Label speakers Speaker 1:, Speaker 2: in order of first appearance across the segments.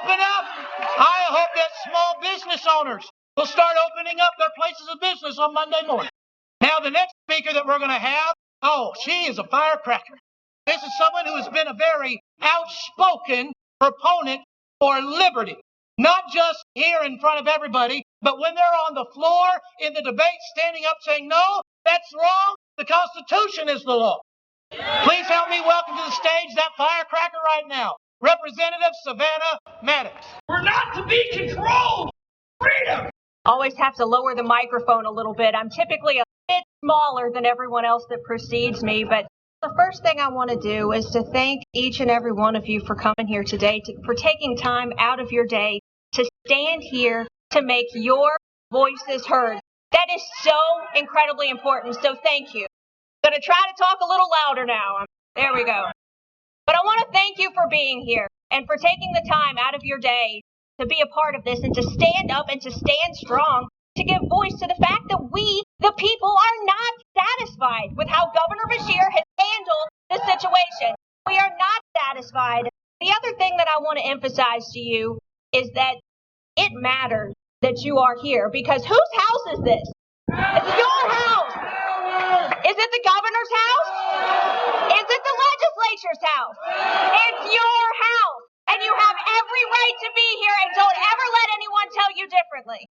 Speaker 1: open up. I hope that small business owners will start opening up their places of business on Monday morning. Now, the next speaker that we're going to have, she is a firecracker. This is someone who has been a very outspoken proponent for liberty. Not just here in front of everybody, but when they're on the floor in the debate, standing up saying, no, that's wrong. The Constitution is the law. Please help me welcome to the stage that firecracker right now, Representative Savannah Maddox.
Speaker 2: We're not to be controlled. Freedom.
Speaker 3: Always have to lower the microphone a little bit. I'm typically a bit smaller than everyone else that precedes me, but the first thing I want to do is to thank each and every one of you for coming here today, for taking time out of your day to stand here to make your voices heard. That is so incredibly important, so thank you. I'm going to try to talk a little louder now. There we go. But I want to thank you for being here and for taking the time out of your day to be a part of this and to stand up and to stand strong to give voice to the fact that we, the people, are not satisfied with how Governor Beshear has handled the situation. We are not satisfied. The other thing that I want to emphasize to you is that it matters that you are here, because whose house is this? It's your house. Is it the governor's house? Is it the legislature's house? It's your house. And you have every right to be here, and don't ever let anyone tell you differently.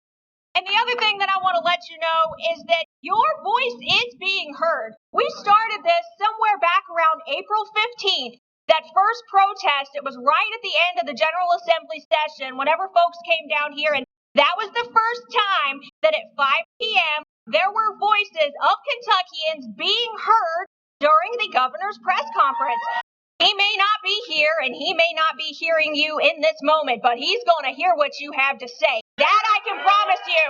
Speaker 3: And the other thing that I want to let you know is that your voice is being heard. We started this somewhere back around April 15th. That first protest, it was right at the end of the General Assembly session, whenever folks came down here, and that was the first time that at 5 p.m. there were voices of Kentuckians being heard during the governor's press conference. He may not be here, and he may not be hearing you in this moment, but he's going to hear what you have to say. That I can promise you.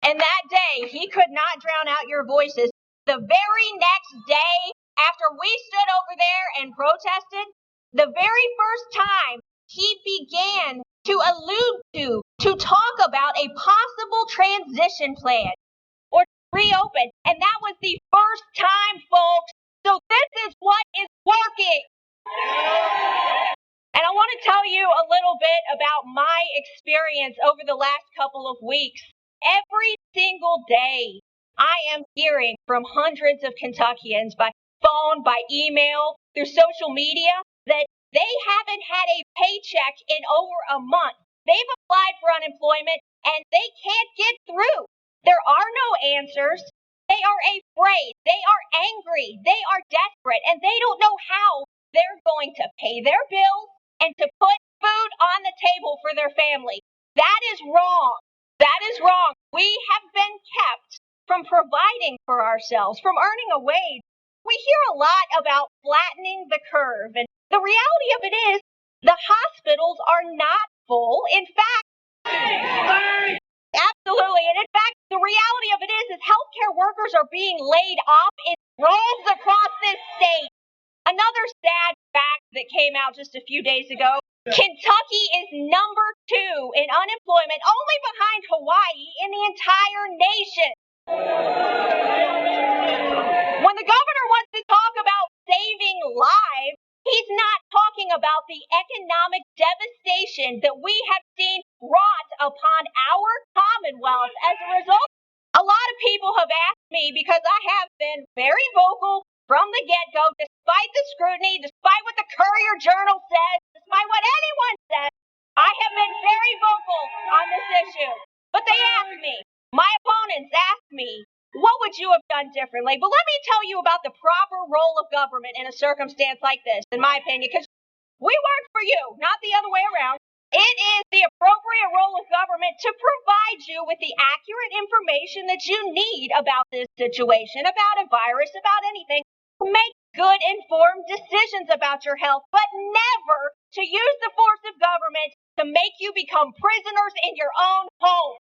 Speaker 3: And that day, he could not drown out your voices. The very next day, after we stood over there and protested, the very first time he began to allude to talk about a possible transition plan or reopen. And that was the first time, folks. So this is what is working. And I want to tell you a little bit about my experience over the last couple of weeks. Every single day, I am hearing from hundreds of Kentuckians by phone, by email, through social media, that they haven't had a paycheck in over a month. They've applied for unemployment and they can't get through. There are no answers. They are afraid. They are angry. They are desperate, and they don't know how they're going to pay their bills and to put food on the table for their family. That is wrong. That is wrong. We have been kept from providing for ourselves, from earning a wage. We hear a lot about flattening the curve, and the reality of it is the hospitals are not full. In fact, absolutely. And in fact, the reality of it is healthcare workers are being laid off in droves across this state. Another sad fact that came out just a few days ago, Kentucky is number 2 in unemployment, only behind Hawaii in the entire nation. When the governor wants to talk about saving lives, he's not talking about the economic devastation that we have seen wrought upon our Commonwealth as a result. A lot of people have asked me, because I have been very vocal from the get-go, despite the scrutiny, despite what the Courier-Journal says, despite what anyone says, I have been very vocal on this issue. But they asked me, my opponents asked me, what would you have done differently? But let me tell you about the proper role of government in a circumstance like this, in my opinion, because we work for you, not the other way around. It is the appropriate role of government to provide you with the accurate information that you need about this situation, about a virus, about anything. Make good, informed decisions about your health, but never to use the force of government to make you become prisoners in your own home.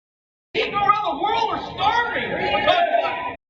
Speaker 2: People around the world are starving.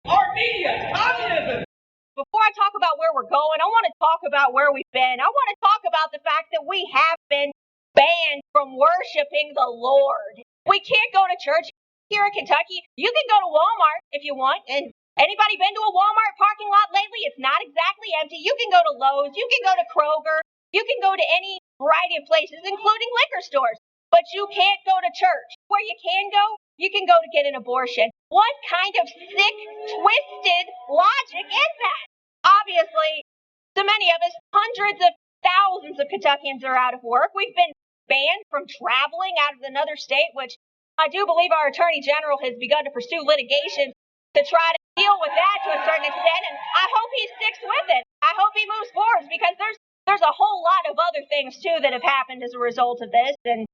Speaker 2: Our media, communism.
Speaker 3: Before I talk about where we're going, I want to talk about where we've been. I want to talk about the fact that we have been banned from worshiping the Lord. We can't go to church here in Kentucky. You can go to Walmart if you want. And anybody been to a Walmart parking lot lately? It's not exactly empty. You can go to Lowe's. You can go to Kroger. You can go to any variety of places, including liquor stores. but you can't go to church. Where you can go to get an abortion. What kind of sick, twisted logic is that? Obviously, to many of us, hundreds of thousands of Kentuckians are out of work. We've been banned from traveling out of another state, which I do believe our Attorney General has begun to pursue litigation to try to deal with that to a certain extent, and I hope he sticks with it. I hope he moves forward, because there's a whole lot of other things, too, that have happened as a result of this. And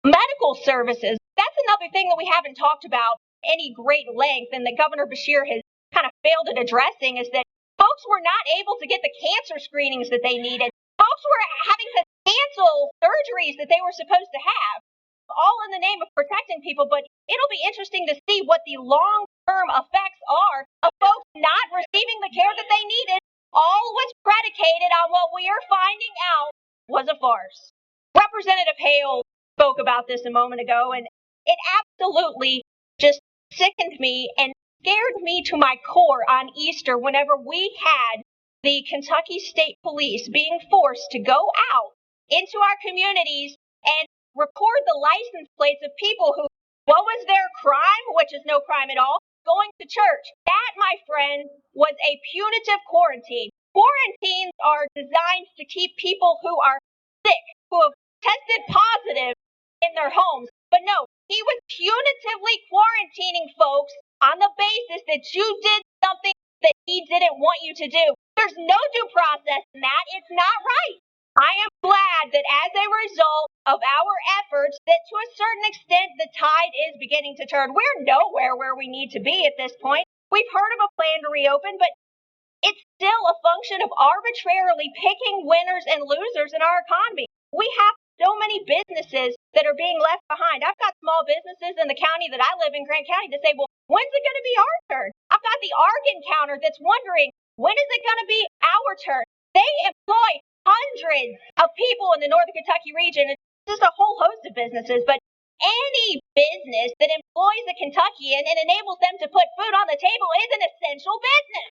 Speaker 3: medical services, that's another thing that we haven't talked about any great length, and that Governor Beshear has kind of failed at addressing, is that folks were not able to get the cancer screenings that they needed. Folks were having to cancel surgeries that they were supposed to have, all in the name of protecting people. But it'll be interesting to see what the long-term effects are of folks not receiving the care that they needed. All was predicated on what we are finding out was a farce. Representative Hale spoke about this a moment ago, and it absolutely just sickened me and scared me to my core on Easter whenever we had the Kentucky State Police being forced to go out into our communities and record the license plates of people who, what was their crime, which is no crime at all, going to church. That, my friend, was a punitive quarantine. Quarantines are designed to keep people who are sick, who have tested positive in their homes. But no, he was punitively quarantining folks on the basis that you did something that he didn't want you to do. There's no due process in that. It's not right. I am glad that as a result of our efforts, that to a certain extent, the tide is beginning to turn. We're nowhere where we need to be at this point. We've heard of a plan to reopen, but it's still a function of arbitrarily picking winners and losers in our economy. We have so many businesses that are being left behind. I've got small businesses in the county that I live in, Grant County, that say, well, when's it going to be our turn? I've got the Argon counter that's wondering, when is it going to be our turn? They employ hundreds of people in the Northern Kentucky region. It's just a whole host of businesses, but any business that employs a Kentuckian and enables them to put food on the table is an essential business.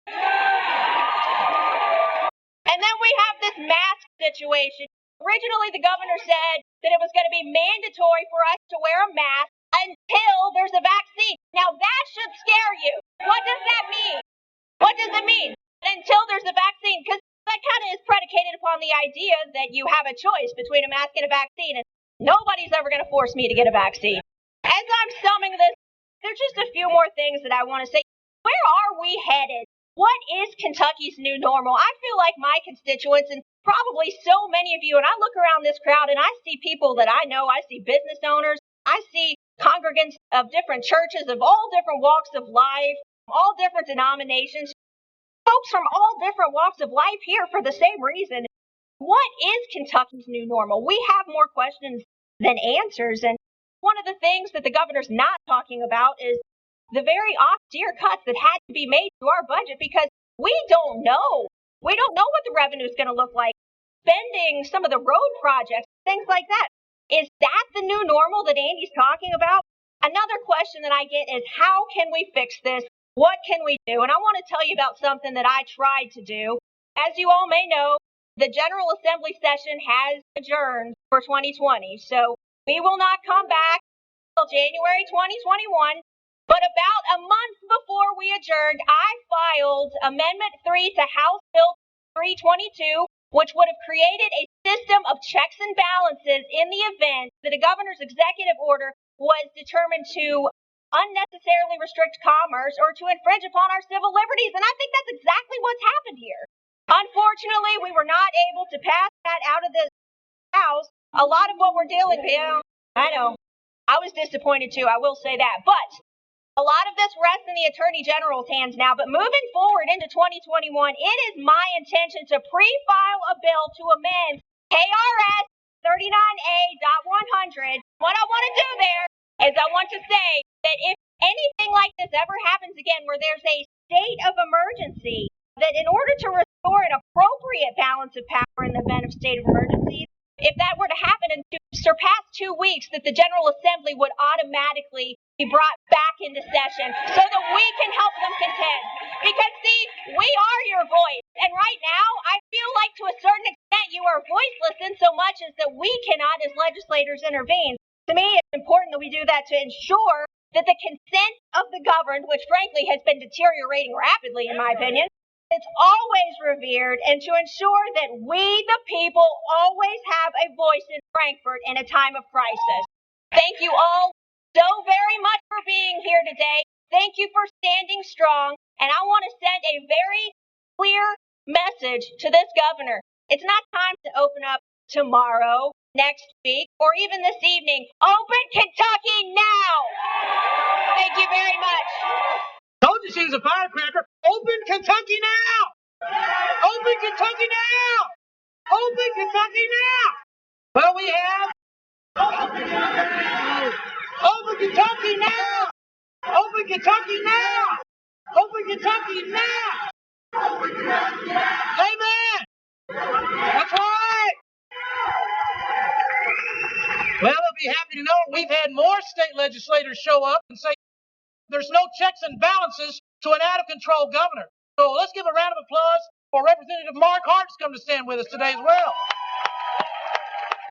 Speaker 3: And then we have this mask situation. Originally, the governor said that it was going to be mandatory for us to wear a mask until there's a vaccine. Now, that should scare you. What does that mean? What does it mean? Until there's a vaccine? Because that kind of is predicated upon the idea that you have a choice between a mask and a vaccine, and nobody's ever going to force me to get a vaccine. As I'm summing this, there's just a few more things that I want to say. Where are we headed? What is Kentucky's new normal? I feel like my constituents, and probably so many of you, and I look around this crowd and I see people that I know. I see business owners. I see congregants of different churches, of all different walks of life, all different denominations. Folks from all different walks of life here for the same reason. What is Kentucky's new normal? We have more questions than answers. And one of the things that the governor's not talking about is the very austere cuts that had to be made to our budget, because we don't know. We don't know what the revenue is going to look like. Spending some of the road projects, things like that. Is that the new normal that Andy's talking about? Another question that I get is, how can we fix this? What can we do? And I want to tell you about something that I tried to do. As you all may know, the General Assembly session has adjourned for 2020. So we will not come back until January 2021. But about a month before we adjourned, I filed Amendment 3 to House Bill 322, which would have created a system of checks and balances in the event that a governor's executive order was determined to unnecessarily restrict commerce or to infringe upon our civil liberties. And I think that's exactly what's happened here. Unfortunately, we were not able to pass that out of the House. A lot of what we're dealing with, I know, I was disappointed too, I will say that. But a lot of this rests in the Attorney General's hands now. But moving forward into 2021, it is my intention to pre-file a bill to amend KRS 39A.100. What I want to do there is I want to say that if anything like this ever happens again, where there's a state of emergency, that in order to restore an appropriate balance of power in the event of state of emergency, if that were to happen and to surpass 2 weeks, that the General Assembly would automatically be brought back into session so that we can help them contend. Because, see, we are your voice. And right now, I feel like to a certain extent you are voiceless in so much as that we cannot, as legislators, intervene. To me, it's important that we do that to ensure that the consent of the governed, which frankly has been deteriorating rapidly in my opinion, is always revered, and to ensure that we, the people, always have a voice in Frankfort in a time of crisis. Thank you all so very much for being here today. Thank you for standing strong, and I want to send a very clear message to this governor. It's not time to open up tomorrow, next week, or even this evening. Open Kentucky now! Thank you very much.
Speaker 1: Told you she was a firecracker. Open Kentucky now! Open Kentucky now! Open Kentucky now! Well, we have Open Kentucky now! Open Kentucky now! Open Kentucky now! Amen! That's right! Well, they'll be happy to know we've had more state legislators show up and say there's no checks and balances to an out-of-control governor. So let's give a round of applause for Representative Mark Hart's come to stand with us today as well.